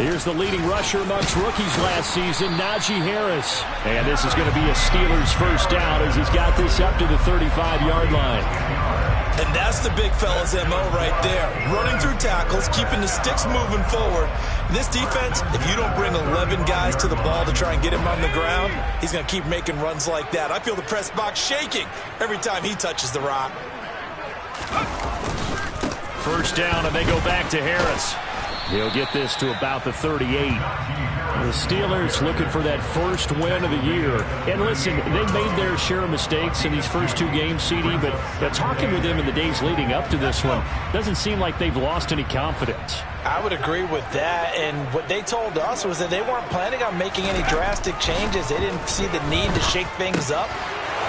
Here's the leading rusher amongst rookies last season, Najee Harris. And this is going to be a Steelers first down as he's got this up to the 35-yard line. And that's the big fella's MO right there. Running through tackles, keeping the sticks moving forward. This defense, if you don't bring 11 guys to the ball to try and get him on the ground, he's going to keep making runs like that. I feel the press box shaking every time he touches the rock. First down, and they go back to Harris. He'll get this to about the 38. The Steelers looking for that first win of the year. And listen, they made their share of mistakes in these first two games, CD, but talking with them in the days leading up to this one, doesn't seem like they've lost any confidence. I would agree with that, and what they told us was that they weren't planning on making any drastic changes. They didn't see the need to shake things up.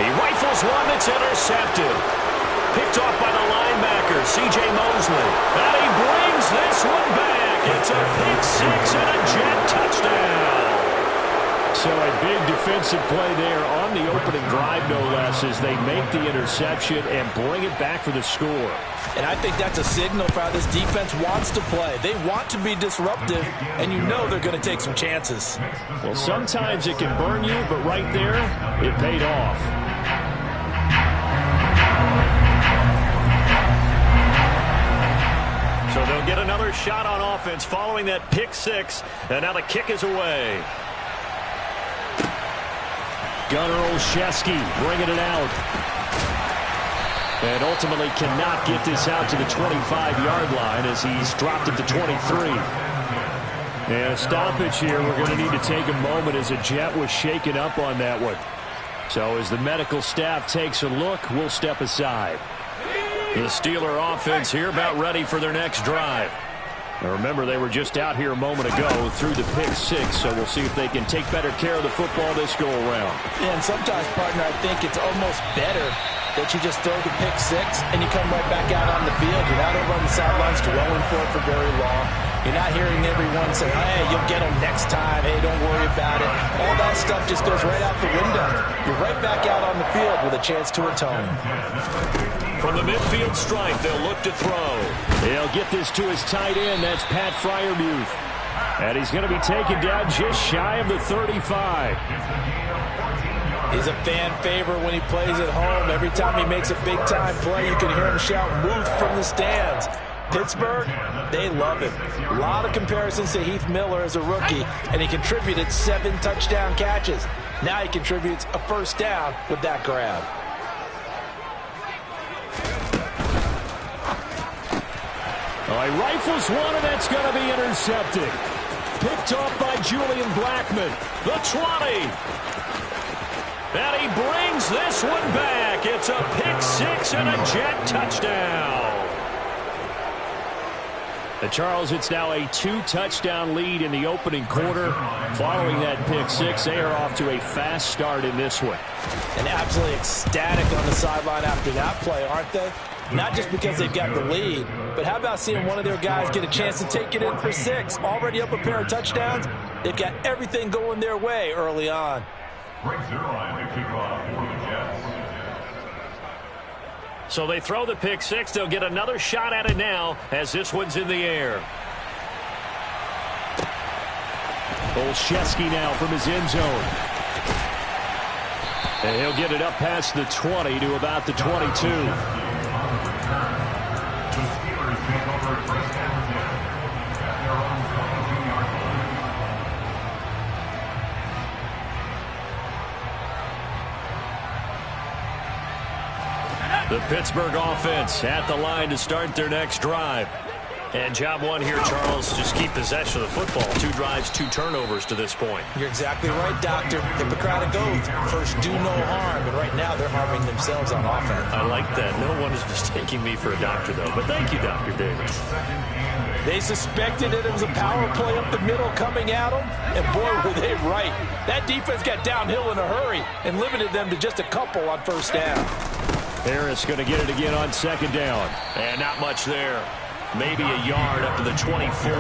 He rifles one that's intercepted. Picked off by the linebacker, C.J. Mosley. And he brings this one back. It's a pick six and a Jet touchdown. So a big defensive play there on the opening drive, no less, as they make the interception and bring it back for the score. And I think that's a signal for how this defense wants to play. They want to be disruptive, and you know they're going to take some chances. Well, sometimes it can burn you, but right there, it paid off. So they'll get another shot on offense following that pick six. And now the kick is away. Gunnar Olszewski bringing it out. And ultimately cannot get this out to the 25-yard line as he's dropped it to 23. And a stoppage here. We're going to need to take a moment as a Jet was shaken up on that one. So as the medical staff takes a look, we'll step aside. The Steeler offense here about ready for their next drive. Now remember, they were just out here a moment ago through the pick six, so we'll see if they can take better care of the football this go-around. Yeah, and sometimes, partner, I think it's almost better that you just throw the pick six and you come right back out on the field. You're not over on the sidelines dwelling for very long. You're not hearing everyone say, hey, you'll get them next time. Hey, don't worry about it. All that stuff just goes right out the window. You're right back out on the field with a chance to atone. From the midfield stripe, they'll look to throw. They'll get this to his tight end. That's Pat Freiermuth. And he's going to be taken down just shy of the 35. He's a fan favorite when he plays at home. Every time he makes a big-time play, you can hear him shout, "Muth" from the stands. Pittsburgh, they love him. A lot of comparisons to Heath Miller as a rookie, and he contributed 7 touchdown catches. Now he contributes a first down with that grab. He rifles one, and that's going to be intercepted. Picked off by Julian Blackmon. The 20. And he brings this one back. It's a pick six and a Jet touchdown. Charles, it's now a 2-touchdown lead in the opening quarter. Following that pick six, they are off to a fast start in this one. And absolutely ecstatic on the sideline after that play, aren't they? Not just because they've got the lead, but how about seeing one of their guys get a chance to take it in for 6? Already up a pair of touchdowns. They've got everything going their way early on. So they throw the pick six. They'll get another shot at it now as this one's in the air. Olszewski now from his end zone. And he'll get it up past the 20 to about the 22. The Pittsburgh offense at the line to start their next drive. And job one here, Charles, just keep possession of the football. 2 drives, 2 turnovers to this point. You're exactly right, Doctor. Hippocratic oath. First, do no harm. And right now, they're harming themselves on offense. I like that. No one is mistaking me for a doctor, though. But thank you, Dr. Davis. They suspected that it was a power play up the middle coming at them. And boy, were they right. That defense got downhill in a hurry and limited them to just a couple on first down. Harris going to get it again on second down. And not much there. Maybe a yard up to the 24.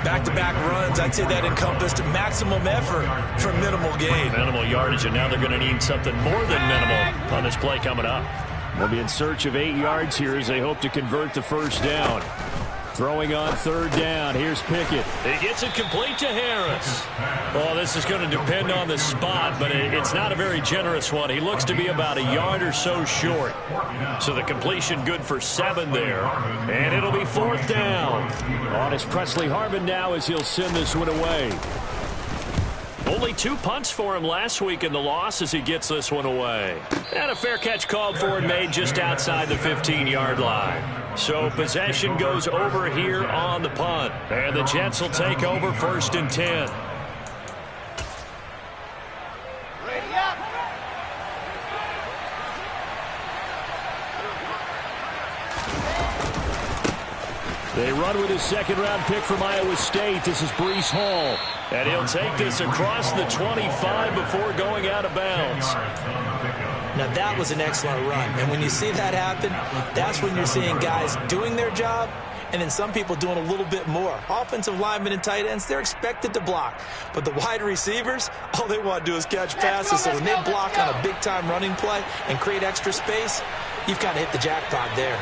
Back-to-back runs, I'd say that encompassed maximum effort for minimal gain. Minimal yardage, and now they're going to need something more than minimal on this play coming up. They'll be in search of 8 yards here as they hope to convert the first down. Throwing on third down. Here's Pickett. He gets it complete to Harris. Well, this is going to depend on the spot, but it's not a very generous one. He looks to be about a yard or so short. So the completion good for 7 there. And it'll be 4th down. On is Presley Harvin now as he'll send this one away. Only 2 punts for him last week in the loss as he gets this one away. And a fair catch called for and made just outside the 15-yard line. So possession goes over here on the punt. And the Jets will take over 1st and 10. They run with his 2nd-round pick from Iowa State. This is Breece Hall. And he'll take this across the 25 before going out of bounds. Now, that was an excellent run. And when you see that happen, that's when you're seeing guys doing their job and then some people doing a little bit more. Offensive linemen and tight ends, they're expected to block. But the wide receivers, all they want to do is catch passes. So when they block on a big-time running play and create extra space, you've kind of hit the jackpot there.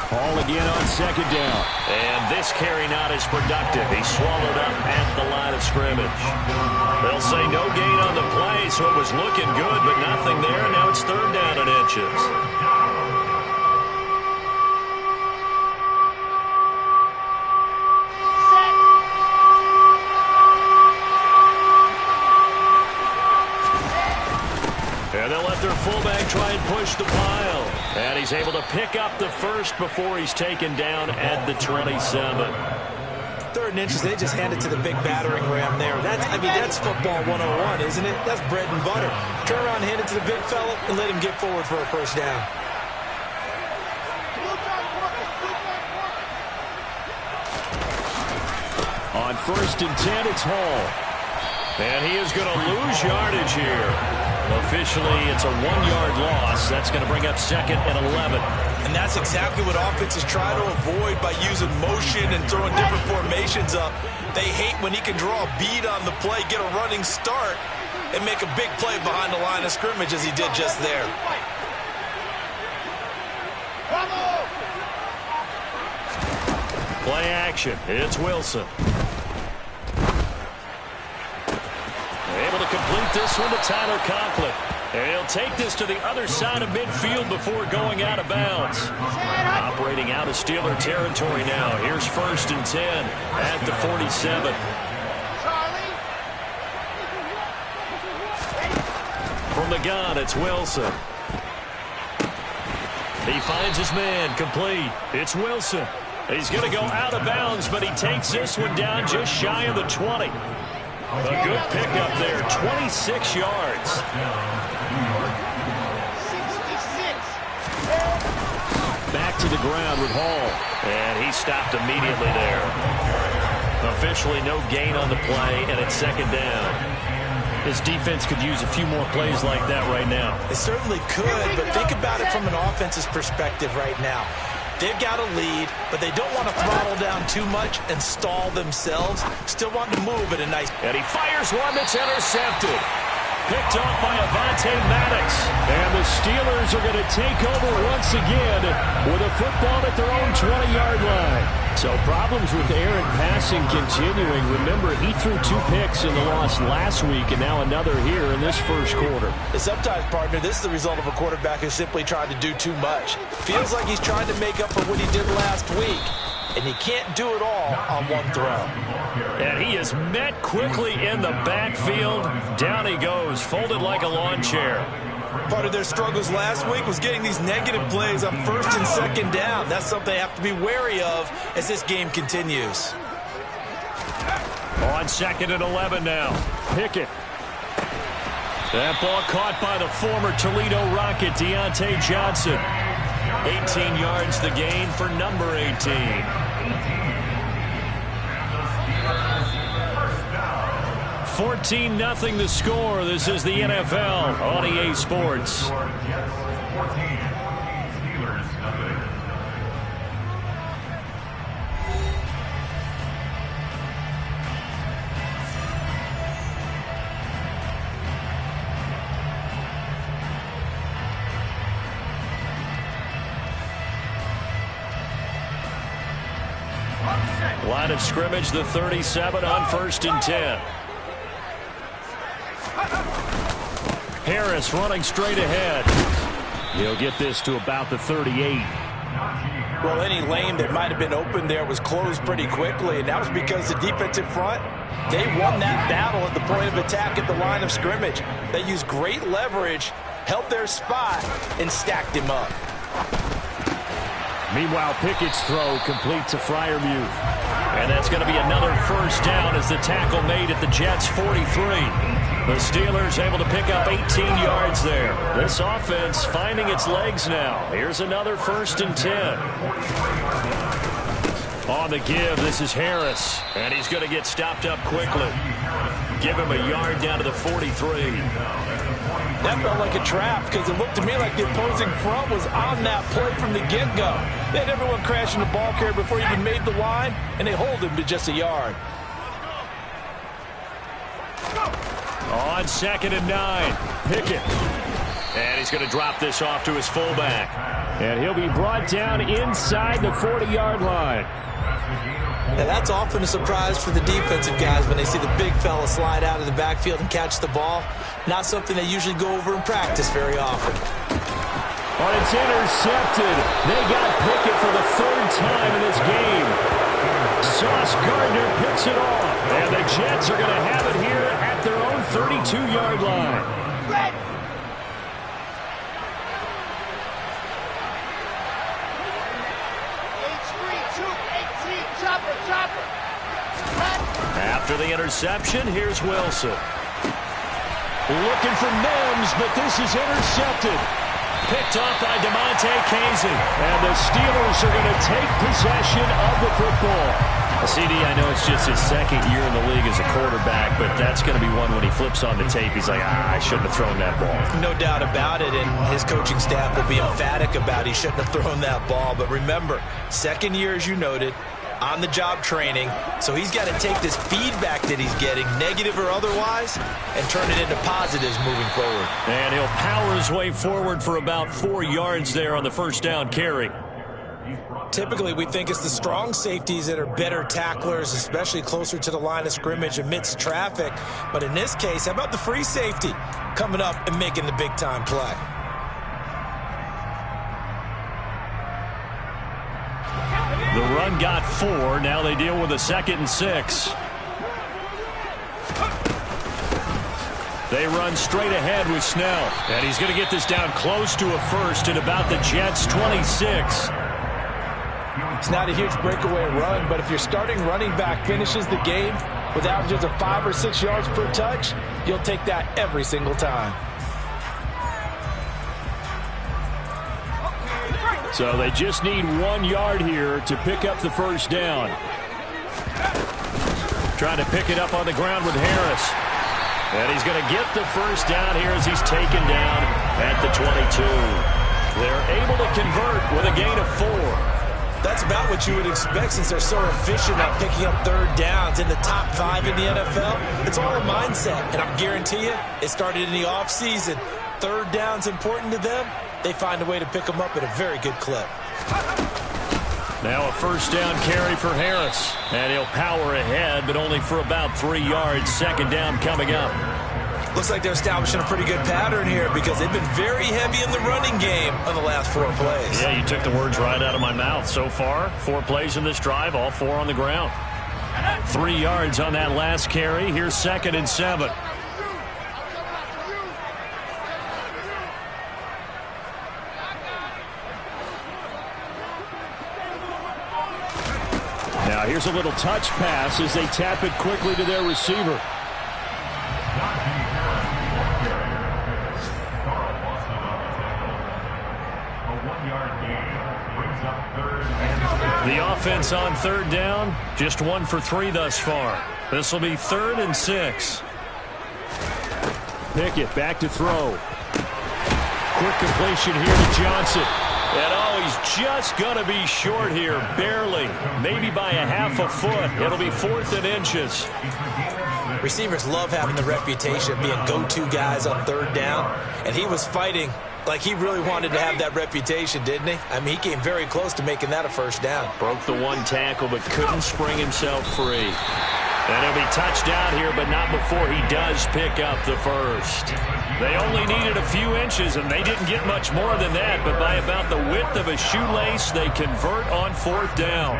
Hall again on 2nd down. And this carry not as productive. He swallowed up at the line of scrimmage. They'll say no gain on the play, so it was looking good, but nothing there. Now it's 3rd down and inches. And they'll let their fullback try and push the pile. And he's able to pick up the first before he's taken down at the 27. 3rd and inches, they just hand it to the big battering ram there. That's football 101, isn't it? That's bread and butter. Turn around, hand it to the big fella, and let him get forward for a 1st down. On 1st and 10, it's Hall. And he is going to lose yardage here. Officially, it's a 1-yard loss. That's going to bring up 2nd and 11. And that's exactly what offenses try to avoid by using motion and throwing different formations up. They hate when he can draw a bead on the play, get a running start, and make a big play behind the line of scrimmage as he did just there. Play action. It's Wilson. Able to complete this one to Tyler Conklin. And he'll take this to the other side of midfield before going out of bounds. Operating out of Steeler territory now. Here's 1st and 10 at the 47. From the gun, it's Wilson. He finds his man, complete. It's Wilson. He's going to go out of bounds, but he takes this one down just shy of the 20. A good pickup there, 26 yards. Back to the ground with Hall. And he stopped immediately there. Officially no gain on the play, and it's 2nd down. His defense could use a few more plays like that right now. It certainly could, but think about it from an offense's perspective right now. They've got a lead, but they don't want to throttle down too much and stall themselves. Still want to move at a nice... And he fires one that's intercepted. Picked off by Avonte Maddox. And the Steelers are going to take over once again with a football at their own 20-yard line. So problems with air and passing continuing. Remember, he threw 2 picks in the loss last week and now another here in this first quarter. And sometimes, partner, this is the result of a quarterback who's simply trying to do too much. Feels like he's trying to make up for what he did last week. And you can't do it all on one throw. And he is met quickly in the backfield. Down he goes, folded like a lawn chair. Part of their struggles last week was getting these negative plays on 1st and 2nd down. That's something they have to be wary of as this game continues. On 2nd and 11 now. Pickett. That ball caught by the former Toledo Rocket, Deontay Johnson. 18 yards the gain for number 18. 14-0 the score. This is the NFL on EA Sports. line of scrimmage, the 37 on 1st and 10. Harris running straight ahead. He'll get this to about the 38. Well, any lane that might have been open there was closed pretty quickly, and that was because the defensive front, they won that battle at the point of attack at the line of scrimmage. They used great leverage, held their spot, and stacked him up. Meanwhile, Pickett's throw complete to Freiermuth. And that's going to be another first down as the tackle made at the Jets' 43. The Steelers able to pick up 18 yards there. This offense finding its legs now. Here's another 1st and 10. On the give, this is Harris. And he's going to get stopped up quickly. Give him a yard down to the 43. That felt like a trap because it looked to me like the opposing front was on that play from the get-go. They had everyone crashing the ball carrier before he even made the line, and they hold him to just a yard. On 2nd and 9, Pickett. And he's going to drop this off to his fullback. And he'll be brought down inside the 40-yard line. And that's often a surprise for the defensive guys when they see the big fella slide out of the backfield and catch the ball. Not something they usually go over in practice very often. Oh, it's intercepted. They got Pickett for the 3rd time in this game. Sauce Gardner picks it off. And the Jets are going to have it here at their own 32-yard line. After the interception, here's Wilson. Looking for Mims, but this is intercepted. Picked off by DeMonte Casey. And the Steelers are going to take possession of the football. CD, I know it's just his 2nd year in the league as a quarterback, but that's going to be one when he flips on the tape. He's like, I shouldn't have thrown that ball. No doubt about it, and his coaching staff will be emphatic about he shouldn't have thrown that ball. But remember, 2nd year, as you noted, on-the-job training, so he's got to take this feedback that he's getting, negative or otherwise, and turn it into positives moving forward. And he'll power his way forward for about 4 yards there on the 1st down carry. Typically, we think it's the strong safeties that are better tacklers, especially closer to the line of scrimmage amidst traffic. But in this case, how about the free safety coming up and making the big-time play? The run got 4. Now they deal with a 2nd and 6. They run straight ahead with Snell. And he's going to get this down close to a first at about the Jets' 26. It's not a huge breakaway run, but if your starting running back finishes the game with averages of 5 or 6 yards per touch, you'll take that every single time. So they just need 1 yard here to pick up the 1st down. Trying to pick it up on the ground with Harris. And he's going to get the 1st down here as he's taken down at the 22. They're able to convert with a gain of 4. That's about what you would expect since they're so efficient at picking up 3rd downs in the top 5 in the NFL. It's all a mindset, and I guarantee you it started in the offseason. 3rd down's important to them. They find a way to pick them up at a very good clip. Now a 1st down carry for Harris. And he'll power ahead, but only for about 3 yards. 2nd down coming up. Looks like they're establishing a pretty good pattern here because they've been very heavy in the running game on the last 4 plays. Yeah, you took the words right out of my mouth. So far, 4 plays in this drive, all 4 on the ground. 3 yards on that last carry. Here's 2nd and 7. Now here's a little touch pass as they tap it quickly to their receiver. The offense on 3rd down, just 1 for 3 thus far. This will be 3rd and 6. Pickett back to throw. Quick completion here to Johnson. And he's just going to be short here, barely. Maybe by a half a foot. It'll be 4th and inches. Receivers love having the reputation of being go-to guys on 3rd down, and he was fighting Like he really wanted to have that reputation, didn't he? I mean, he came very close to making that a first down. Broke the one tackle, but couldn't spring himself free. And he'll be touched down here, but not before he does pick up the first. They only needed a few inches, and they didn't get much more than that, but by about the width of a shoelace, they convert on fourth down.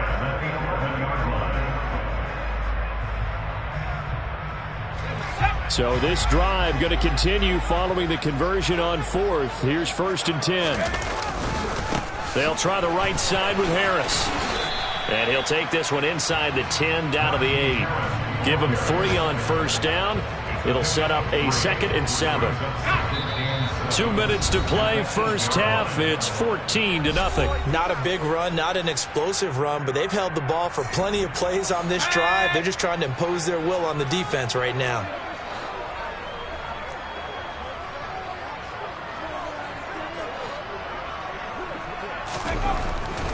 So this drive going to continue following the conversion on fourth. Here's 1st and 10. They'll try the right side with Harris. And he'll take this one inside the 10 down to the 8. Give him 3 on first down. It'll set up a 2nd and 7. 2 minutes to play, first half. It's 14-0. Not a big run, not an explosive run, but they've held the ball for plenty of plays on this drive. They're just trying to impose their will on the defense right now.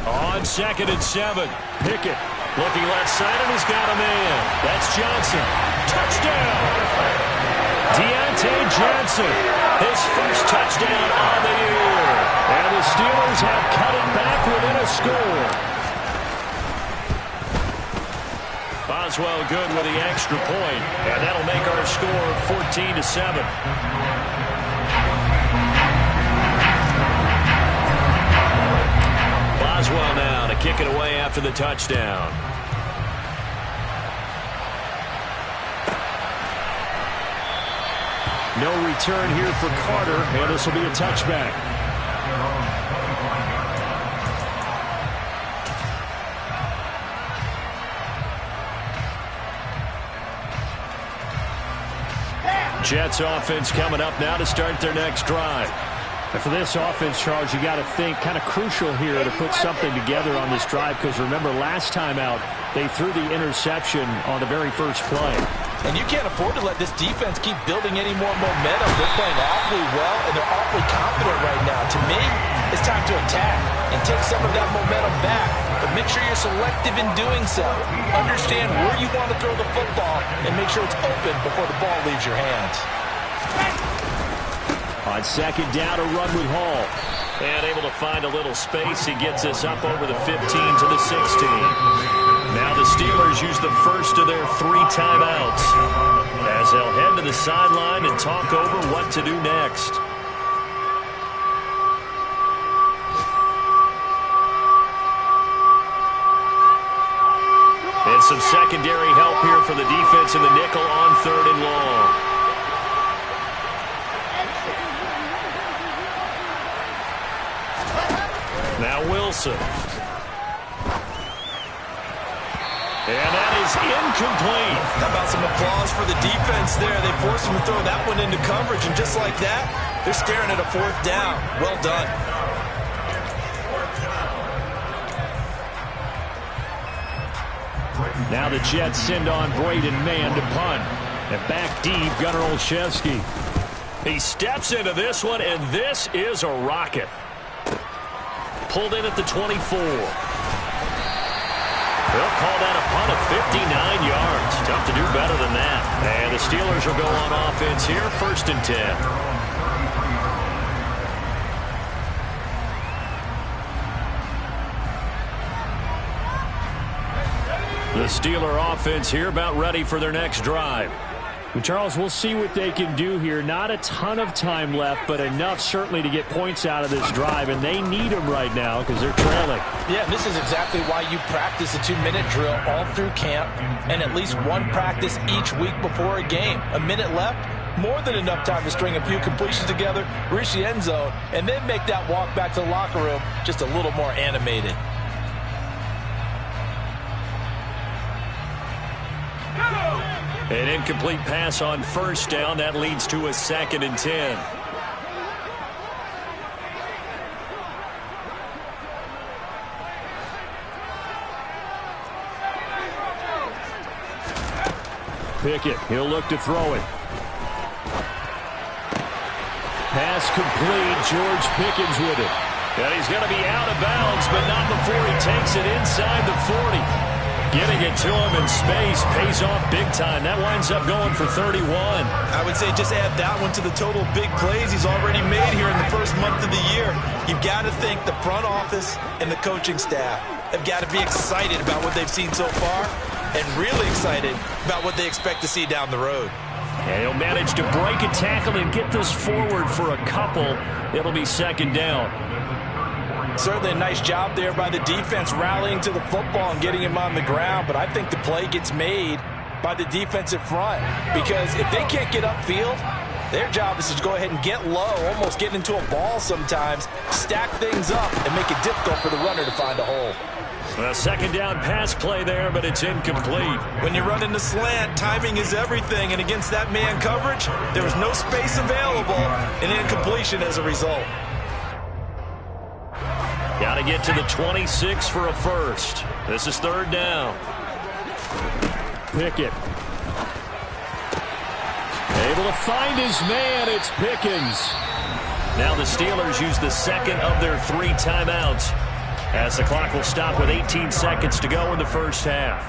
On 2nd and 7, Pickett looking left side, and he's got a man. That's Johnson. Touchdown! Deontay Johnson, his first touchdown on the year. And the Steelers have cut it back within a score. Boswell good with the extra point, and that'll make our score 14-7. Boswell now to kick it away after the touchdown. No return here for Carter, and this will be a touchback. Jets offense coming up now to start their next drive. And for this offense, Charles, you got to think kind of crucial here to put something together on this drive, because remember last time out they threw the interception on the very first play. And you can't afford to let this defense keep building any more momentum. They're playing awfully well, and they're awfully confident right now. To me, it's time to attack and take some of that momentum back. But make sure you're selective in doing so. Understand where you want to throw the football and make sure it's open before the ball leaves your hands. On 2nd down, a run with Hall. And able to find a little space. He gets us up over the 15 to the 16. Now the Steelers use the first of their 3 timeouts as they'll head to the sideline and talk over what to do next. And some secondary help here for the defense in the nickel on 3rd and long. Now Wilson. And that is incomplete. How about some applause for the defense there? They forced him to throw that one into coverage, and just like that, they're staring at a 4th down. Well done. Now the Jets send on Braden Mann to punt. And back deep, Gunnar Olszewski. He steps into this one, and this is a rocket. Pulled in at the 24. They'll call that a punt of 59 yards. Tough to do better than that. And the Steelers will go on offense here, 1st and 10. The Steeler offense here about ready for their next drive. Well, Charles, we'll see what they can do here. Not a ton of time left, but enough certainly to get points out of this drive, and they need them right now because they're trailing. Yeah, this is exactly why you practice a 2-minute drill all through camp and at least one practice each week before a game. A minute left, more than enough time to string a few completions together, reach the end zone, and then make that walk back to the locker room just a little more animated. An incomplete pass on 1st down. That leads to a 2nd and 10. Pickett, he'll look to throw it. Pass complete. George Pickens with it. And he's going to be out of bounds, but not before he takes it inside the 40. Getting it to him in space pays off big time. That winds up going for 31. I would say just add that one to the total big plays he's already made here in the first month of the year. You've got to think the front office and the coaching staff have got to be excited about what they've seen so far and really excited about what they expect to see down the road. And he'll manage to break a tackle and get this forward for a couple. It'll be second down. Certainly a nice job there by the defense rallying to the football and getting him on the ground, but I think the play gets made by the defensive front because if they can't get upfield, their job is to go ahead and get low, almost get into a ball sometimes, stack things up, and make it difficult for the runner to find a hole. A second down pass play there, but it's incomplete. When you run in the slant, timing is everything, and against that man coverage, there was no space available, and incompletion as a result. Got to get to the 26 for a first. This is third down. Pickett. Able to find his man. It's Pickens. Now the Steelers use the second of their 3 timeouts as the clock will stop with 18 seconds to go in the first half.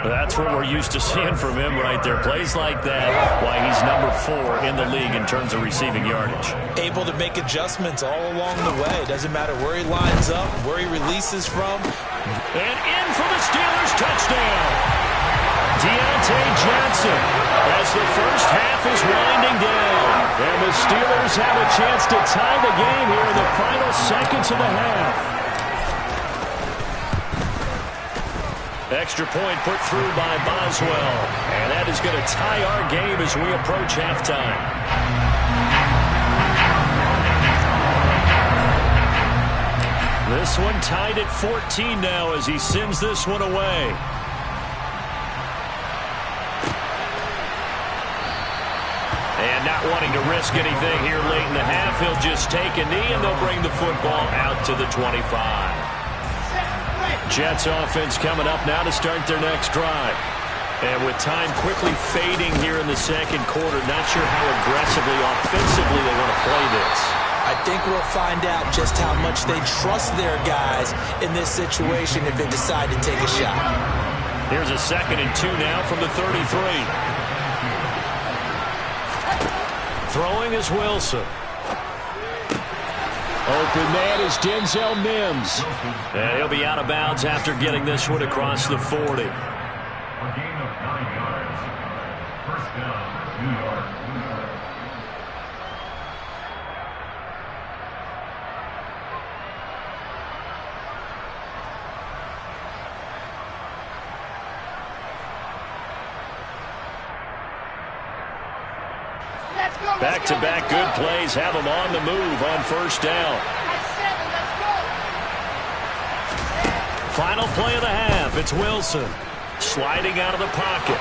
That's what we're used to seeing from him right there. Plays like that, why he's number 4 in the league in terms of receiving yardage. Able to make adjustments all along the way. Doesn't matter where he lines up, where he releases from. And in for the Steelers touchdown. Deontay Johnson as the first half is winding down. And the Steelers have a chance to tie the game here in the final seconds of the half. Extra point put through by Boswell. And that is going to tie our game as we approach halftime. This one tied at 14 now as he sends this one away. And not wanting to risk anything here late in the half, he'll just take a knee and they'll bring the football out to the 25. Jets offense coming up now to start their next drive. And with time quickly fading here in the second quarter, not sure how aggressively, offensively they want to play this. I think we'll find out just how much they trust their guys in this situation if they decide to take a shot. Here's a 2nd and 2 now from the 33. Throwing is Wilson. Open man is Denzel Mims. And he'll be out of bounds after getting this one across the 40. A gain of 9 yards. First down, New York. Back-to-back good plays have him on the move on first down. Final play of the half. It's Wilson sliding out of the pocket.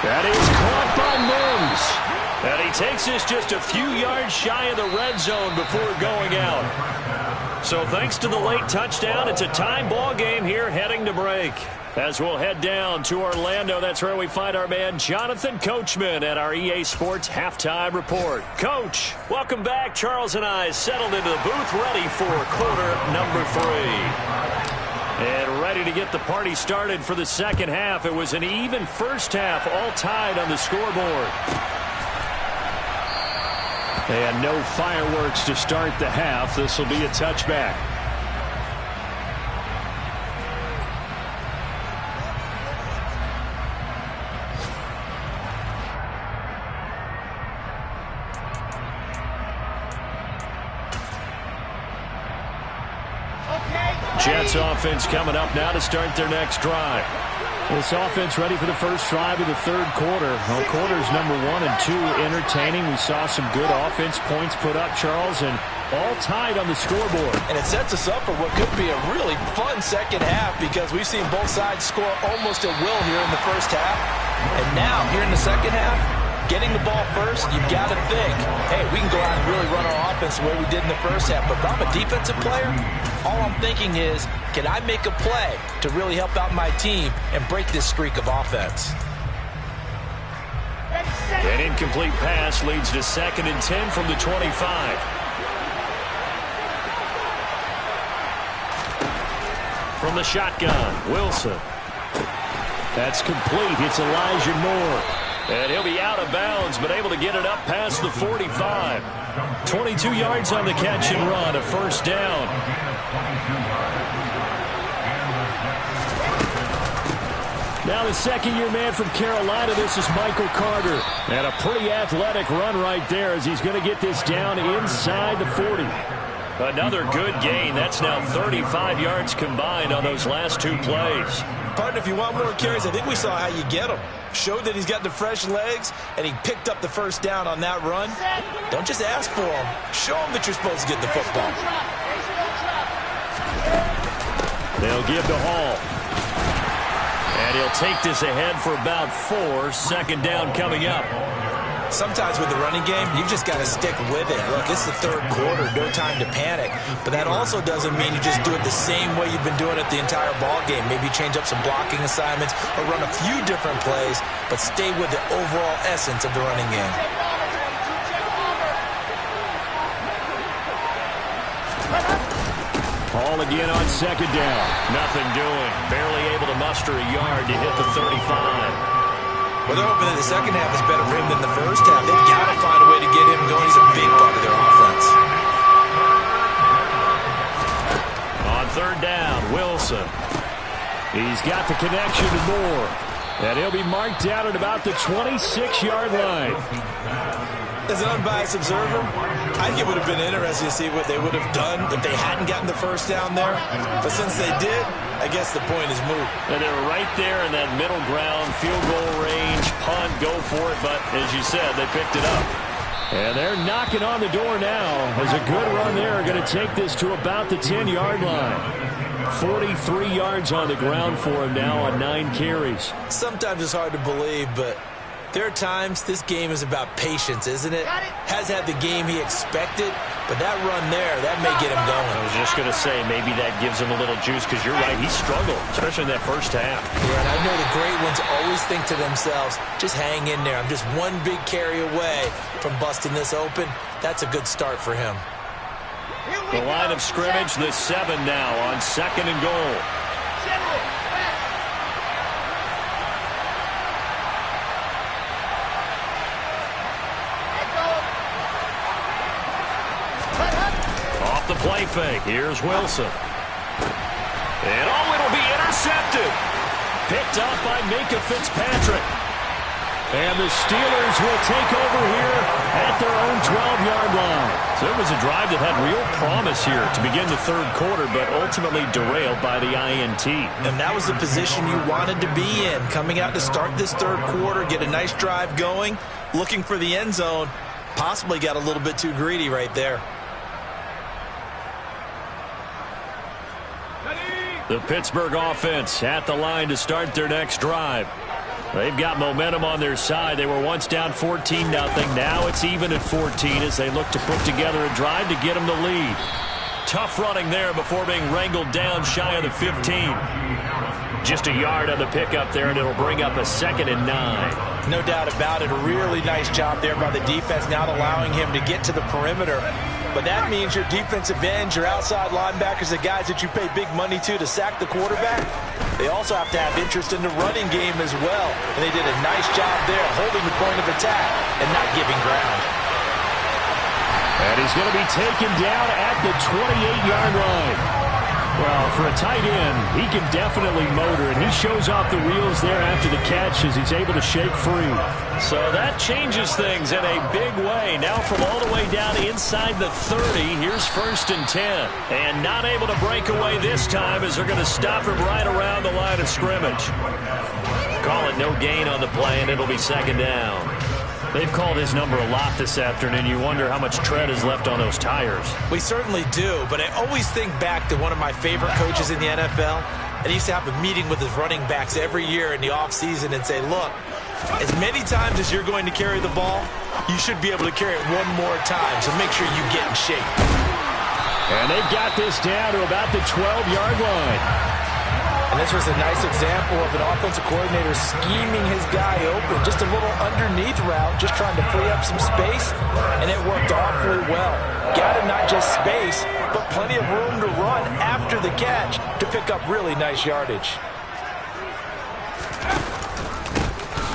That is caught by Mims. And he takes this just a few yards shy of the red zone before going out. So thanks to the late touchdown, it's a tie ball game here heading to break. As we'll head down to Orlando, that's where we find our man Jonathan Coachman at our EA Sports Halftime Report. Coach, welcome back. Charles and I settled into the booth ready for quarter number 3. And ready to get the party started for the second half. It was an even first half, all tied on the scoreboard. And no fireworks to start the half. This will be a touchback. Jets offense coming up now to start their next drive. This offense ready for the first drive of the third quarter. Well, quarters number 1 and 2 entertaining. We saw some good offense points put up, Charles, and all tied on the scoreboard. And it sets us up for what could be a really fun second half because we've seen both sides score almost at will here in the first half. And now, here in the second half, getting the ball first, you've got to think, hey, we can go out and really run our offense the way we did in the first half. But if I'm a defensive player, all I'm thinking is, can I make a play to really help out my team and break this streak of offense? An incomplete pass leads to 2nd and 10 from the 25. from the shotgun. Wilson. That's complete. It's Elijah Moore. And he'll be out of bounds, but able to get it up past the 45. 22 yards on the catch and run, a first down. Now the second-year man from Carolina, this is Michael Carter. And a pretty athletic run right there as he's going to get this down inside the 40. Another good gain. That's now 35 yards combined on those last two plays. Partner, if you want more carries, I think we saw how you get them. Showed that he's got the fresh legs, and he picked up the first down on that run. Don't just ask for them. Show them that you're supposed to get the football. They'll give to Hall. And he'll take this ahead for about 4. Second down coming up. Sometimes with the running game, you've just got to stick with it. Look, it's the third quarter, no time to panic. But that also doesn't mean you just do it the same way you've been doing it the entire ball game. Maybe change up some blocking assignments or run a few different plays, but stay with the overall essence of the running game. Hall again on second down. Nothing doing. Barely able to muster a yard to hit the 35. Well, they're hoping that the second half is better for him than the first half. They've got to find a way to get him going. He's a big part of their offense. On third down, Wilson. He's got the connection to Moore. And he'll be marked down at about the 26-yard line. As an unbiased observer, I think it would have been interesting to see what they would have done if they hadn't gotten the first down there. But since they did, I guess the point is moot. And they're right there in that middle ground, field goal range, punt, go for it. But as you said, they picked it up. And they're knocking on the door now. As a good run there, going to take this to about the 10-yard line. 43 yards on the ground for him now on 9 carries. Sometimes it's hard to believe, but there are times this game is about patience, isn't it? Has had the game he expected, but that run there, that may get him going. I was just going to say, maybe that gives him a little juice, because you're right, he struggled, especially in that first half. Yeah, and I know the great ones always think to themselves, just hang in there. I'm just one big carry away from busting this open. That's a good start for him. The line of scrimmage, the 7 now on second and goal. Off the play fake. Here's Wilson. And it'll be intercepted. Picked up by Minkah Fitzpatrick. And the Steelers will take over here at their own 12-yard line. So it was a drive that had real promise here to begin the third quarter, but ultimately derailed by the INT. And that was the position you wanted to be in, coming out to start this third quarter, get a nice drive going, looking for the end zone. Possibly got a little bit too greedy right there. The Pittsburgh offense at the line to start their next drive. They've got momentum on their side. They were once down 14-0. Now it's even at 14 as they look to put together a drive to get them the lead. Tough running there before being wrangled down shy of the 15. Just a yard on the pickup there, and it'll bring up a 2nd and 9. No doubt about it. A really nice job there by the defense, not allowing him to get to the perimeter. But that means your defensive ends, your outside linebackers, the guys that you pay big money to sack the quarterback, they also have to have interest in the running game as well. And they did a nice job there holding the point of attack and not giving ground. And he's going to be taken down at the 28-yard line. Well, for a tight end, he can definitely motor, and he shows off the wheels there after the catch as he's able to shake free. So that changes things in a big way. Now from all the way down inside the 30, here's 1st and 10. And not able to break away this time as they're going to stop him right around the line of scrimmage. Call it no gain on the play, and it'll be 2nd down. They've called his number a lot this afternoon. You wonder how much tread is left on those tires. We certainly do, but I always think back to one of my favorite coaches in the NFL. And he used to have a meeting with his running backs every year in the offseason and say, look, as many times as you're going to carry the ball, you should be able to carry it one more time, so make sure you get in shape. And they've got this down to about the 12-yard line. And this was a nice example of an offensive coordinator scheming his guy open. Just a little underneath route, just trying to free up some space, and it worked awfully well. Got him not just space, but plenty of room to run after the catch to pick up really nice yardage.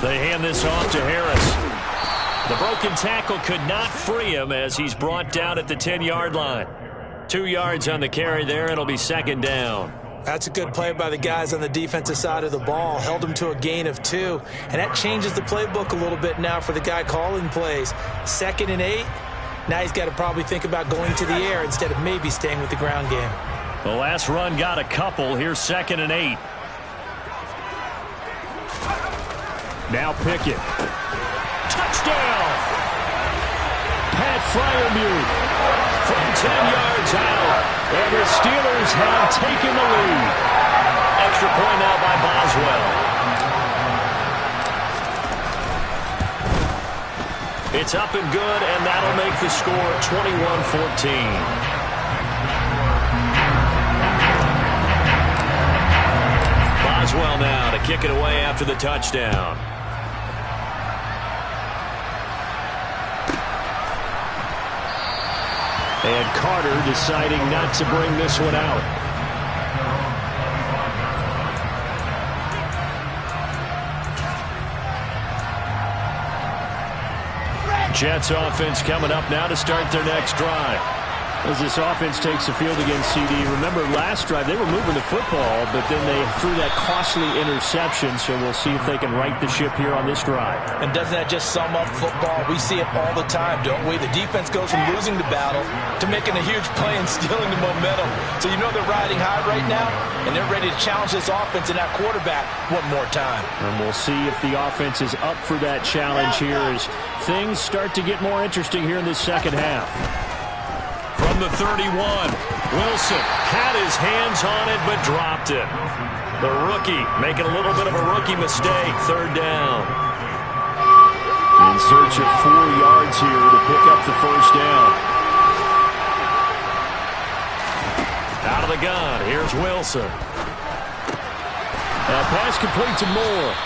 They hand this off to Harris. The broken tackle could not free him as he's brought down at the 10-yard line. 2 yards on the carry there. It'll be second down. That's a good play by the guys on the defensive side of the ball. Held him to a gain of 2. And that changes the playbook a little bit now for the guy calling plays. 2nd and 8. Now he's got to probably think about going to the air instead of maybe staying with the ground game. The last run got a couple. Here's 2nd and 8. Now Pickett. Touchdown! Pat Freiermuth from 10 yards out. And the Steelers have taken the lead. Extra point now by Boswell. It's up and good, and that'll make the score 21-14. Boswell now to kick it away after the touchdown. And Carter deciding not to bring this one out. Jets offense coming up now to start their next drive. As this offense takes the field against CD, remember last drive they were moving the football, but then they threw that costly interception, so we'll see if they can right the ship here on this drive. And doesn't that just sum up football? We see it all the time, don't we? The defense goes from losing the battle to making a huge play and stealing the momentum. So you know they're riding high right now, and they're ready to challenge this offense and that quarterback one more time. And we'll see if the offense is up for that challenge here as things start to get more interesting here in this second half. From the 31, Wilson had his hands on it but dropped it. The rookie making a little bit of a rookie mistake. 3rd down. In search of 4 yards here to pick up the 1st down. Out of the gun, here's Wilson. Now pass complete to Moore.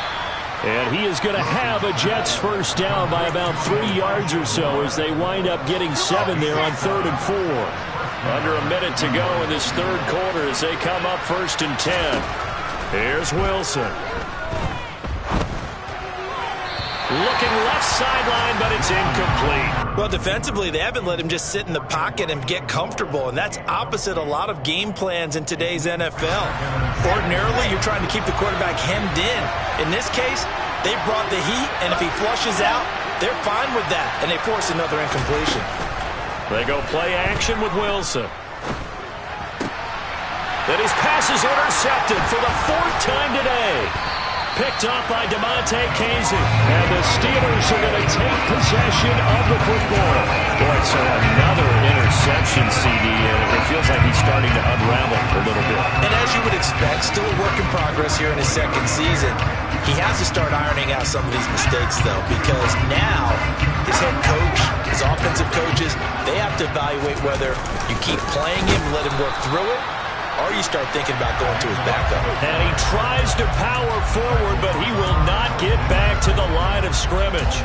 And he is going to have a Jets 1st down by about 3 yards or so as they wind up getting 7 there on 3rd and 4. Under a minute to go in this 3rd quarter as they come up 1st and 10. Here's Wilson. Looking left sideline, but it's incomplete. Well, defensively, they haven't let him just sit in the pocket and get comfortable, and that's opposite a lot of game plans in today's NFL. Ordinarily, you're trying to keep the quarterback hemmed in. In this case, they brought the heat, and if he flushes out, they're fine with that, and they force another incompletion. They go play action with Wilson. Then his pass is intercepted for the 4th time today. Picked off by DeMonte Casey. And the Steelers are going to take possession of the football. Boy, so another interception, CD, and it feels like he's starting to unravel a little bit. And as you would expect, still a work in progress here in his 2nd season. He has to start ironing out some of these mistakes, though, because now his head coach, his offensive coaches, they have to evaluate whether you keep playing him and let him work through it, or you start thinking about going to his backup. And he tries to power forward, but he will not get back to the line of scrimmage.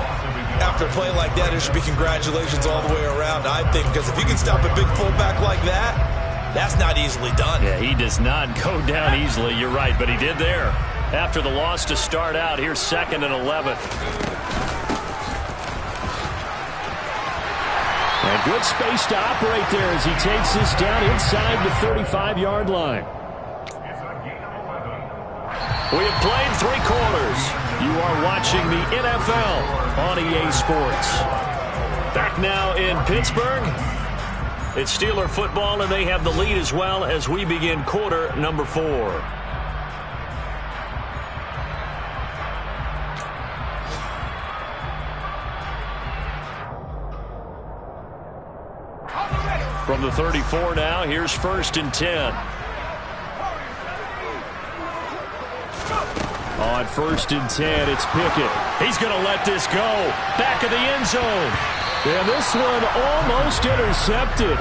After a play like that, there should be congratulations all the way around, I think, because if you can stop a big fullback like that, that's not easily done. Yeah, he does not go down easily, you're right, but he did there. After the loss to start out, here's 2nd and 11. And good space to operate there as he takes this down inside the 35-yard line. We have played 3 quarters. You are watching the NFL on EA Sports. Back now in Pittsburgh. It's Steeler football, and they have the lead as well as we begin quarter number 4. From the 34 now, here's 1st and 10. On 1st and 10, it's Pickett. He's going to let this go. Back of the end zone. And this one almost intercepted.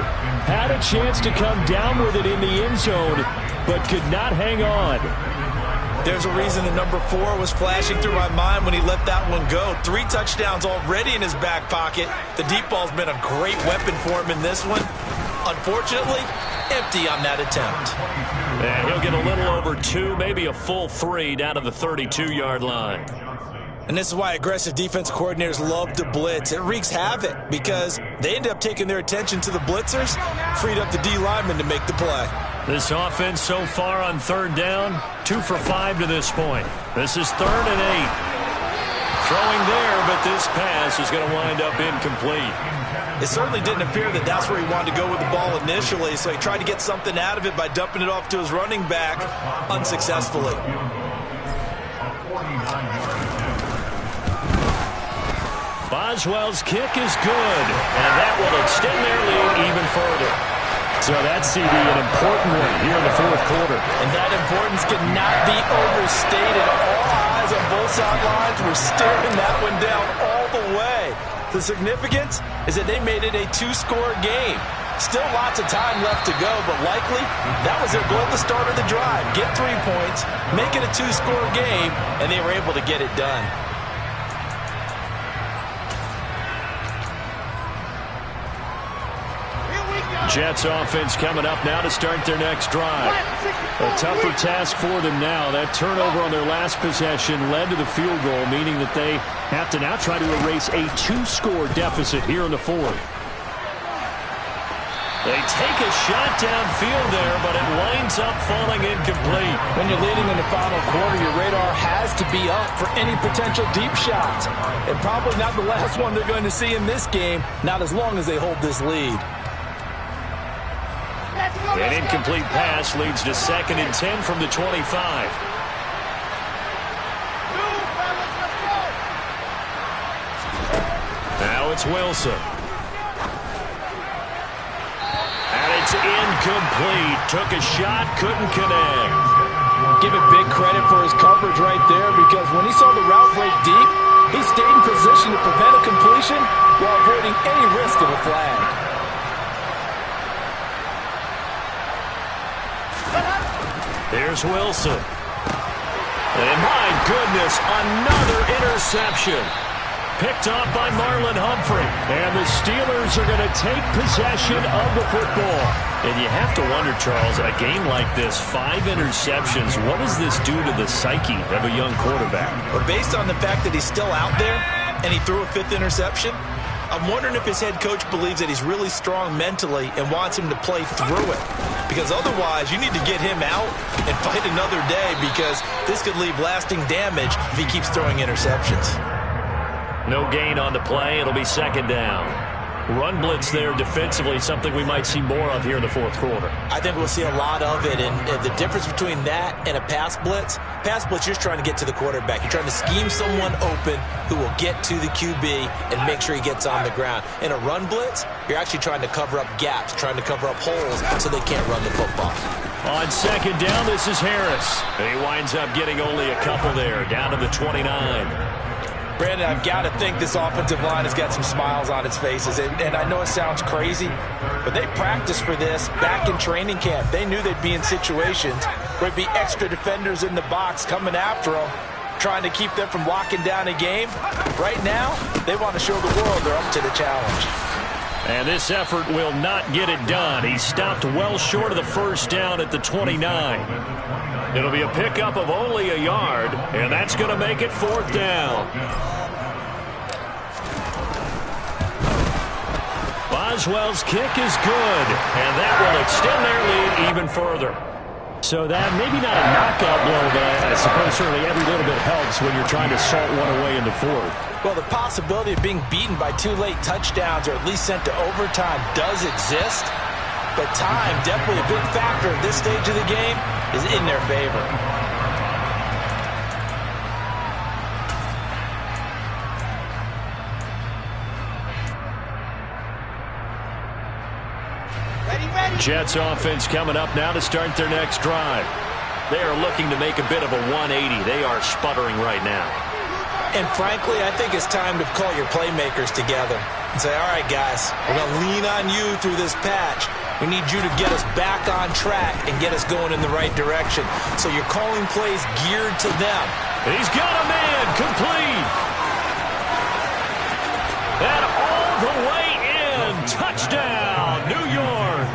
Had a chance to come down with it in the end zone, but could not hang on. There's a reason the number 4 was flashing through my mind when he let that one go. 3 touchdowns already in his back pocket. The deep ball's been a great weapon for him in this one. Unfortunately, empty on that attempt. And he'll get a little over 2, maybe a full 3 down to the 32-yard line. And this is why aggressive defense coordinators love to blitz. It wreaks havoc because they end up taking their attention to the blitzers, freed up the D lineman to make the play. This offense so far on 3rd down, 2 for 5 to this point. This is 3rd and 8. Throwing there, but this pass is going to wind up incomplete. It certainly didn't appear that that's where he wanted to go with the ball initially, so he tried to get something out of it by dumping it off to his running back unsuccessfully. Boswell's kick is good, and that will extend their lead even further. So that's, CD, an important one here in the 4th quarter. And that importance cannot be overstated. All eyes on both sidelines were staring that one down all the way. The significance is that they made it a 2-score game. Still lots of time left to go, but likely that was their goal at the start of the drive. Get 3 points, make it a 2-score game, and they were able to get it done. Jets offense coming up now to start their next drive. A tougher task for them now. That turnover on their last possession led to the field goal, meaning that they have to now try to erase a 2-score deficit here in the 4th. They take a shot downfield there, but it winds up falling incomplete. When you're leading in the final quarter, your radar has to be up for any potential deep shots. And probably not the last one they're going to see in this game, not as long as they hold this lead. An incomplete pass leads to 2nd and 10 from the 25. Now it's Wilson. And it's incomplete. Took a shot, couldn't connect. Give it big credit for his coverage right there, because when he saw the route break deep, he stayed in position to prevent a completion while avoiding any risk of a flag. Here's Wilson. And my goodness, another interception. Picked off by Marlon Humphrey. And the Steelers are going to take possession of the football. And you have to wonder, Charles, a game like this, 5 interceptions, what does this do to the psyche of a young quarterback? But based on the fact that he's still out there and he threw a 5th interception, I'm wondering if his head coach believes that he's really strong mentally and wants him to play through it. Because otherwise, you need to get him out and fight another day, because this could leave lasting damage if he keeps throwing interceptions. No gain on the play. It'll be 2nd down. Run blitz there defensively, something we might see more of here in the 4th quarter. I think we'll see a lot of it, and the difference between that and a pass blitz, you're just trying to get to the quarterback. You're trying to scheme someone open who will get to the QB and make sure he gets on the ground. In a run blitz, you're actually trying to cover up gaps, trying to cover up holes so they can't run the football. On 2nd down, this is Harris. And he winds up getting only a couple there, down to the 29. Brandon, I've got to think this offensive line has got some smiles on its faces. And I know it sounds crazy, but they practiced for this back in training camp. They knew they'd be in situations where there'd be extra defenders in the box coming after them, trying to keep them from locking down a game. Right now, they want to show the world they're up to the challenge. And this effort will not get it done. He stopped well short of the 1st down at the 29. It'll be a pickup of only a yard, and that's going to make it 4th down. Boswell's kick is good, and that will extend their lead even further. So that maybe not a knockout blow, but I suppose certainly every little bit helps when you're trying to salt one away in the 4th. Well, the possibility of being beaten by 2 late touchdowns or at least sent to overtime does exist, but time, definitely a big factor at this stage of the game, is in their favor. Jets offense coming up now to start their next drive. They are looking to make a bit of a 180. They are sputtering right now. And frankly, I think it's time to call your playmakers together and say, all right, guys, we're going to lean on you through this patch. We need you to get us back on track and get us going in the right direction. So you're calling plays geared to them. He's got a man complete. And all the way in. Touchdown, New York.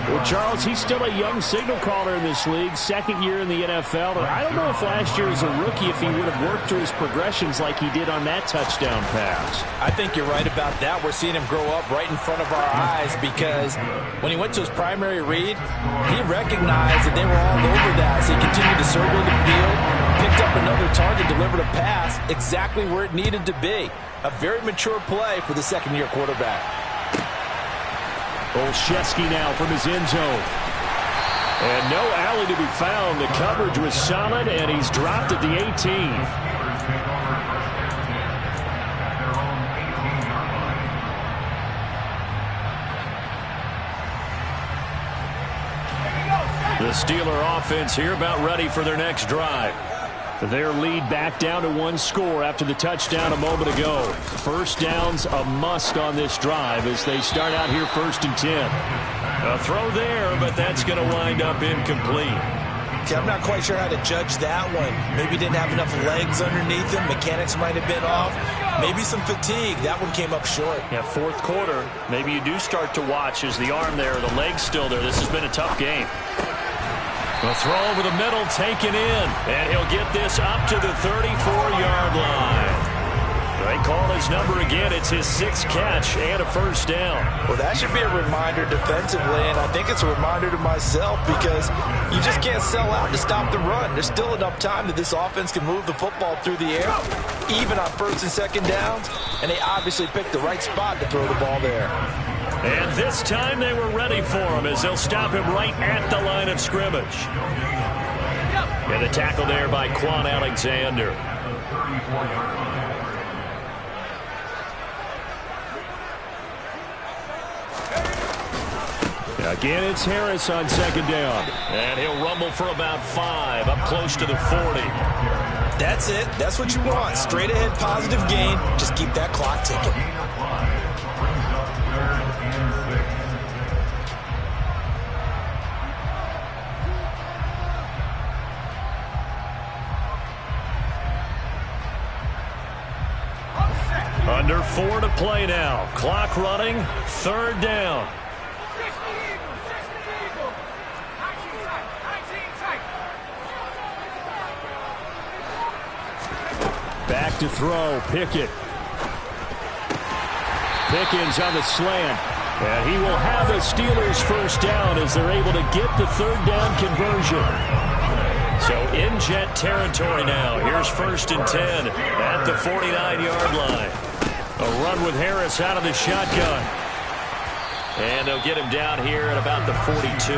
Well, Charles, he's still a young signal caller in this league, second year in the NFL. And I don't know if last year as a rookie if he would have worked through his progressions like he did on that touchdown pass. I think you're right about that. We're seeing him grow up right in front of our eyes because when he went to his primary read, he recognized that they were all over that. So he continued to circle the field, picked up another target, delivered a pass exactly where it needed to be. A very mature play for the second-year quarterback. Olszewski now from his end zone. And no alley to be found. The coverage was solid, and he's dropped at the 18. The Steeler offense here about ready for their next drive. Their lead back down to one score after the touchdown a moment ago. First down's a must on this drive as they start out here 1st and 10. A throw there, but that's going to wind up incomplete. Okay, I'm not quite sure how to judge that one. Maybe didn't have enough legs underneath him. Mechanics might have been off. Maybe some fatigue. That one came up short. Yeah, fourth quarter. Maybe you do start to watch as the arm there, the leg's still there. This has been a tough game. The throw over the middle taken in, and he'll get this up to the 34-yard line. They call his number again. It's his 6th catch and a first down. Well, that should be a reminder defensively, and I think it's a reminder to myself because you just can't sell out to stop the run. There's still enough time that this offense can move the football through the air, even on 1st and 2nd downs, and they obviously picked the right spot to throw the ball there. And this time they were ready for him as they'll stop him right at the line of scrimmage. And the tackle there by Quan Alexander. Again, it's Harris on 2nd down. And he'll rumble for about 5, up close to the 40. That's it. That's what you want. Straight ahead positive gain. Just keep that clock ticking. Under 4 to play now. Clock running. 3rd down. Back to throw. Pickett. Pickens on the slant. And he will have the Steelers' first down as they're able to get the 3rd down conversion. So in jet territory now. Here's 1st and 10 at the 49-yard line. A run with Harris out of the shotgun. And they'll get him down here at about the 42.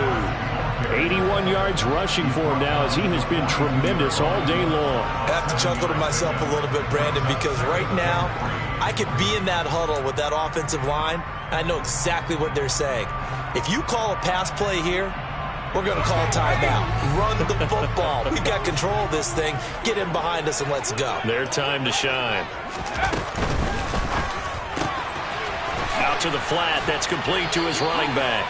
81 yards rushing for him now as he has been tremendous all day long. I have to chuckle to myself a little bit, Brandon, because right now I could be in that huddle with that offensive line. I know exactly what they're saying. If you call a pass play here, we're going to call timeout. Run the football. We've got control of this thing. Get in behind us and let's go. Their time to shine. Out to the flat. That's complete to his running back.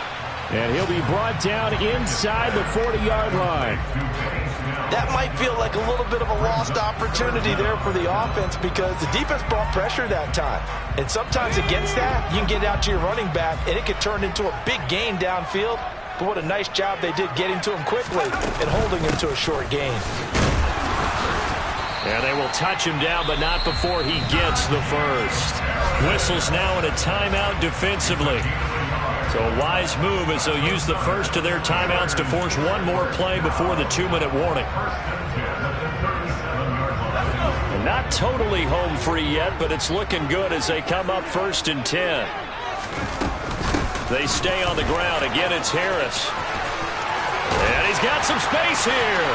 And he'll be brought down inside the 40-yard line. That might feel like a little bit of a lost opportunity there for the offense because the defense brought pressure that time. And sometimes against that, you can get out to your running back, and it could turn into a big gain downfield. But what a nice job they did getting to him quickly and holding him to a short gain. And they will touch him down, but not before he gets the first. Whistles now in a timeout defensively. So a wise move as they'll use the first of their timeouts to force one more play before the 2-minute warning. And not totally home free yet, but it's looking good as they come up 1st and 10. They stay on the ground. Again, it's Harris. And he's got some space here.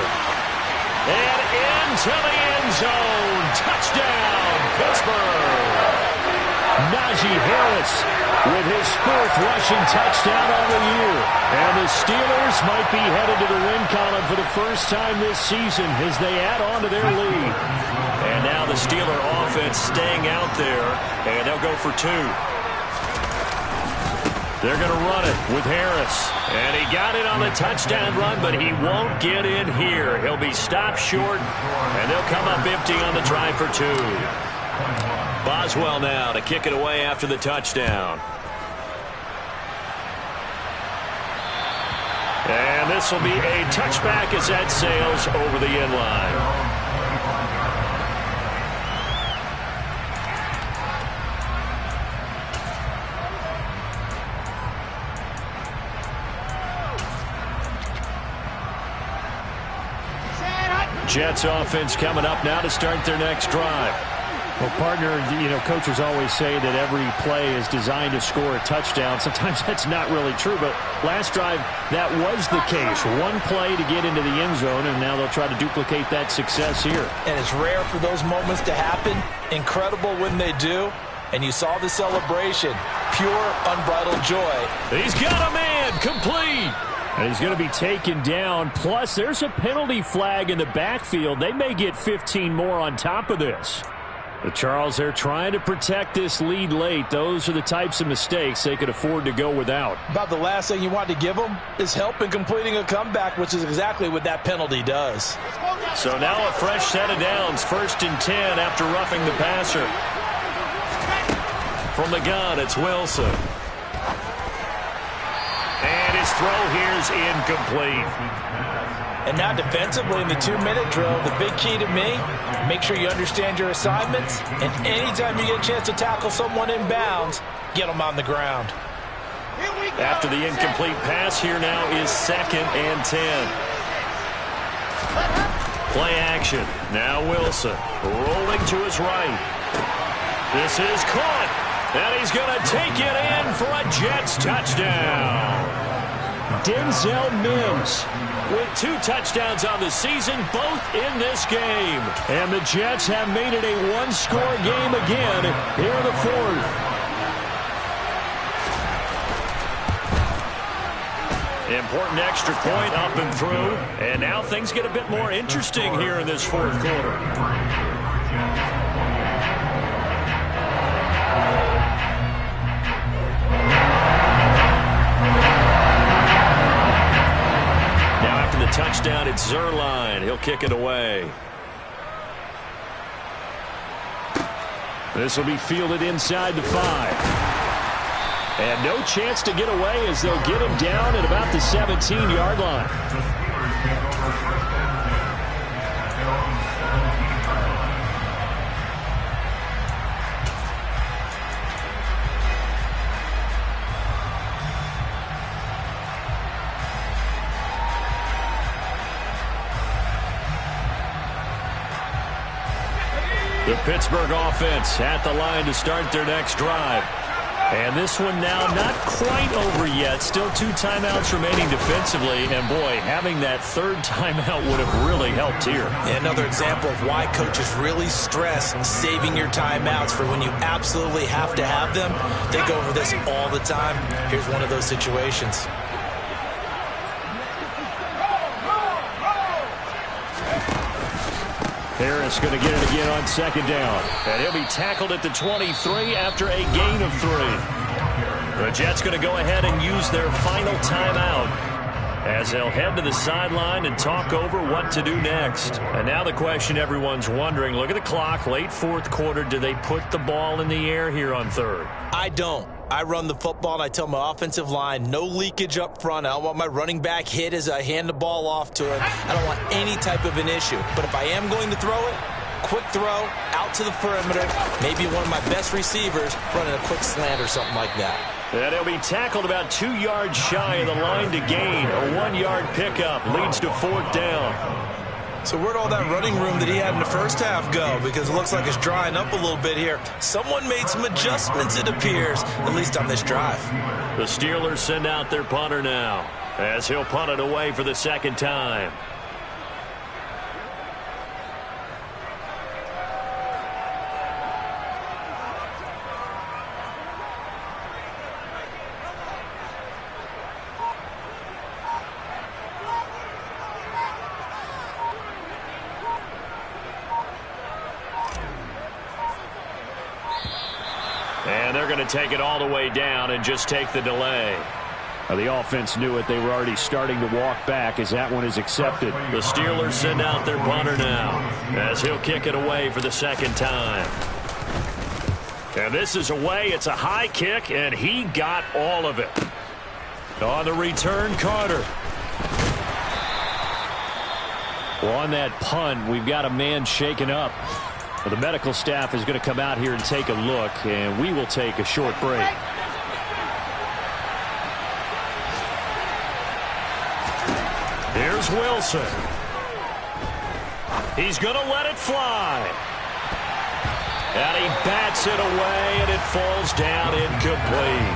And into the end zone. Touchdown, Pittsburgh. Najee Harris with his 4th rushing touchdown on the year. And the Steelers might be headed to the win column for the first time this season as they add on to their lead. And now the Steeler offense staying out there, and they'll go for 2. They're going to run it with Harris. And he got it on the touchdown run, but he won't get in here. He'll be stopped short, and they'll come up empty on the try for 2. Boswell now to kick it away after the touchdown. And this will be a touchback as that sails over the end line. Jets offense coming up now to start their next drive. Well, partner, coaches always say that every play is designed to score a touchdown. Sometimes that's not really true, but last drive, that was the case. One play to get into the end zone, and now they'll try to duplicate that success here. And it's rare for those moments to happen. Incredible when they do. And you saw the celebration. Pure, unbridled joy. He's got a man, complete. And he's going to be taken down. Plus, there's a penalty flag in the backfield. They may get 15 more on top of this. The Charles, they're trying to protect this lead late. Those are the types of mistakes they could afford to go without. About the last thing you want to give them is help in completing a comeback, which is exactly what that penalty does. So now a fresh set of downs. 1st and 10 after roughing the passer. From the gun, it's Wilson. And his throw here is incomplete. And now defensively in the 2-minute drill, the big key to me, make sure you understand your assignments, and anytime you get a chance to tackle someone in bounds, get them on the ground. After the incomplete pass, here now is 2nd and 10. Play action. Now Wilson rolling to his right. This is caught, and he's going to take it in for a Jets touchdown. Denzel Mims with 2 touchdowns on the season, both in this game. And the Jets have made it a one-score game again here in the 4th. Important extra point up and through. And now things get a bit more interesting here in this 4th quarter. The touchdown, it's Zuerlein. He'll kick it away. This will be fielded inside the 5. And no chance to get away as they'll get him down at about the 17-yard line. The Pittsburgh offense at the line to start their next drive. And this one now not quite over yet. Still 2 timeouts remaining defensively. And, boy, having that 3rd timeout would have really helped here. Another example of why coaches really stress saving your timeouts for when you absolutely have to have them. They go over this all the time. Here's one of those situations. Harris going to get it again on 2nd down. And he'll be tackled at the 23 after a gain of 3. The Jets going to go ahead and use their final timeout as they'll head to the sideline and talk over what to do next. And now the question everyone's wondering, look at the clock, late 4th quarter, do they put the ball in the air here on 3rd? I don't. I run the football, and I tell my offensive line, no leakage up front. I don't want my running back hit as I hand the ball off to him. I don't want any type of an issue. But if I am going to throw it, quick throw, out to the perimeter, maybe one of my best receivers running a quick slant or something like that. And he'll be tackled about 2 yards shy of the line to gain. A 1-yard pickup leads to 4th down. So where'd all that running room that he had in the first half go? Because it looks like it's drying up a little bit here. Someone made some adjustments, it appears, at least on this drive. The Steelers send out their punter now as he'll punt it away for the 2nd time. And they're going to take it all the way down and just take the delay. The offense knew it. They were already starting to walk back as that one is accepted. The Steelers send out their punter now as he'll kick it away for the second time. And this is away. It's a high kick, and he got all of it. On the return, Carter. Well, on that punt, we've got a man shaken up. The medical staff is going to come out here and take a look, and we will take a short break. Here's Wilson. He's going to let it fly. And he bats it away, and it falls down incomplete.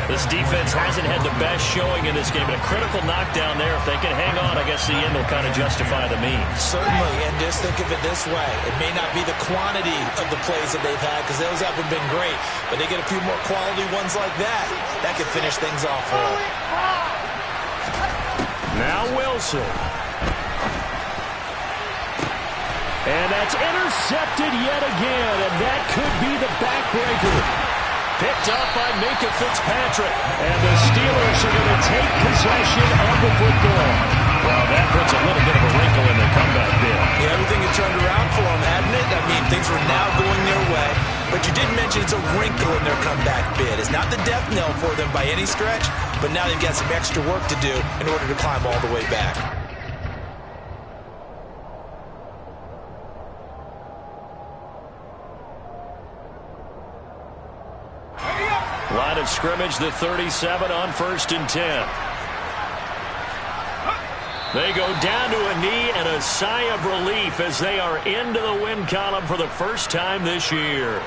This defense hasn't had the best showing in this game, but a critical knockdown there. If they can hang on, I guess the end will kind of justify the means. Certainly, and just think of it this way. It may not be the quantity of the plays that they've had, because those haven't been great, but they get a few more quality ones like that. That could finish things off for them. Now Wilson. And that's intercepted yet again, and that could be the backbreaker. Picked up by Minkah Fitzpatrick. And the Steelers are going to take possession of the football. Well, that puts a little bit of a wrinkle in their comeback bid. Yeah, everything had turned around for them, hadn't it? I mean, things were now going their way. But you did mention it's a wrinkle in their comeback bid. It's not the death knell for them by any stretch, but now they've got some extra work to do in order to climb all the way back. Line of scrimmage, the 37 on 1st and 10. They go down to a knee and a sigh of relief as they are into the win column for the first time this year.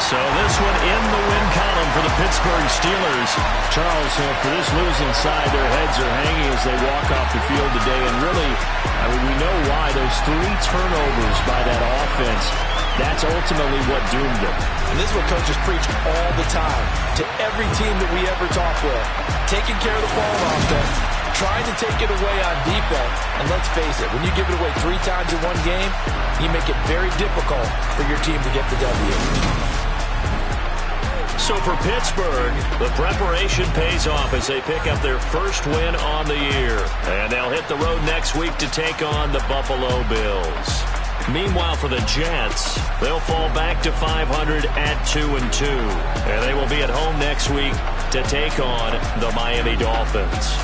So this one in the win column for the Pittsburgh Steelers. Charles, for this losing side, their heads are hanging as they walk off the field today. And really, I mean, we know why. Those 3 turnovers by that offense, that's ultimately what doomed them. And this is what coaches preach all the time to every team that we ever talk with. Taking care of the ball on offense, trying to take it away on defense. And let's face it, when you give it away 3 times in one game, you make it very difficult for your team to get the W. So for Pittsburgh, the preparation pays off as they pick up their first win on the year. And they'll hit the road next week to take on the Buffalo Bills. Meanwhile, for the Jets, they'll fall back to 500 at 2-2. And they will be at home next week to take on the Miami Dolphins.